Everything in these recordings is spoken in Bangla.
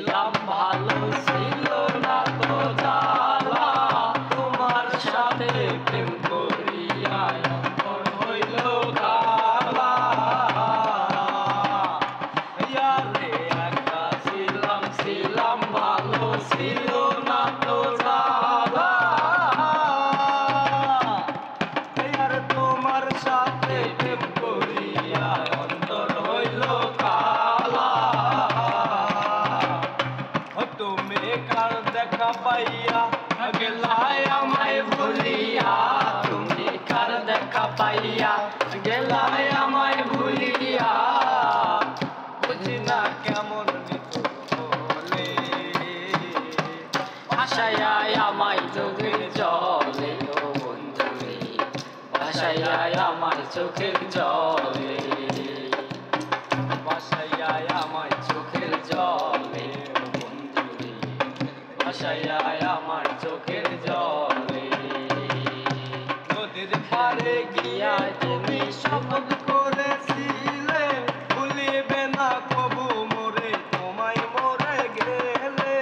ছিলাম ভালো ছিল না তো জ্বালা তোমার সাথে প্রেম করিয়া অন্তর হইল কালা ইয়ারে একা ছিলাম ভালো ছিল না তো জ্বালা ইয়ারে তোমার সাথে প্রেম করিয়া অন্তর হইল কালা তুমি কার দেখা পাইয়া গেলাই আমায় ভুলিয়া তুমি কার দেখা পাইয়া গেলাই আমায় ভুলিয়া বুঝি না কেমন বলে ভাষায় আমায় চোখের জলে ও বন্ধুরে ভাষায় আমায় চোখের জলে ভাষায় আমায় চোখের জলে ভাষায় আমার চোখের জলে নদীর পাড়ে গিয়া তুমি শপথ করেছিলে ভুলিবে না কবু মোরে তোমায় মরে গেলে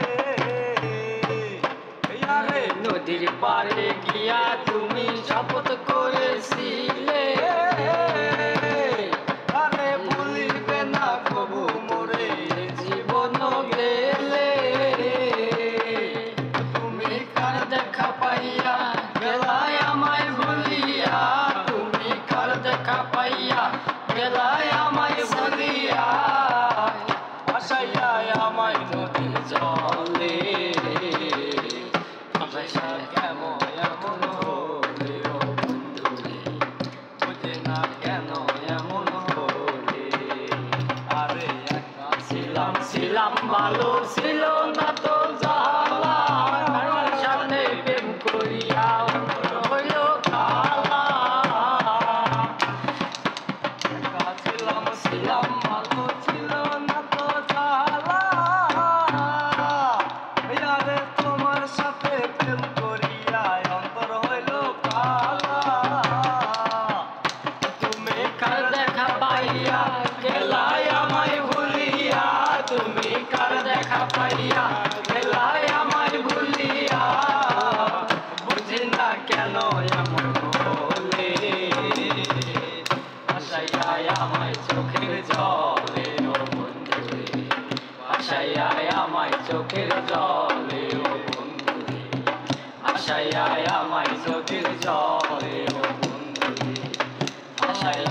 নদীর পাড়ে গিয়া তুমি শপথ করেছিলে আরে ভুলিবে না কবু মোরে জীবন গেলে দেখা পাইয়া গেলাই আমায় ভুলিয়া তুমি কার দেখা পাইয়া গেলাই আমায় ভুলিয়া ভাষায় আমায় নদীর জলে ভাষা কেমন এমন হলে ও বন্ধুরে বুঝে না কেন এমন হলে আরে একা ছিলাম ভালো ছিল না তো জ্বালা প্রেম করিয়া হইল কালা ছিলাম ভালো ছিল না তো জ্বালা ইয়ারে তোমার সাথে প্রেম করিয়া অন্তর হইল কালা তুমি কার দেখা পাইয়া গেলাই আমায় ভুলিয়া তুমি কার দেখা পাইয়া গেলাই আমায় ভুলিয়া বুঝি না কেন এমন বলে ভাষায় আমায় চোখের জলে ও বন্ধুরে ভাষায় আমায় চোখের জলে ও বন্ধুরে ভাষায় আমায় চোখের জলে ও বন্ধুরে ভাষায়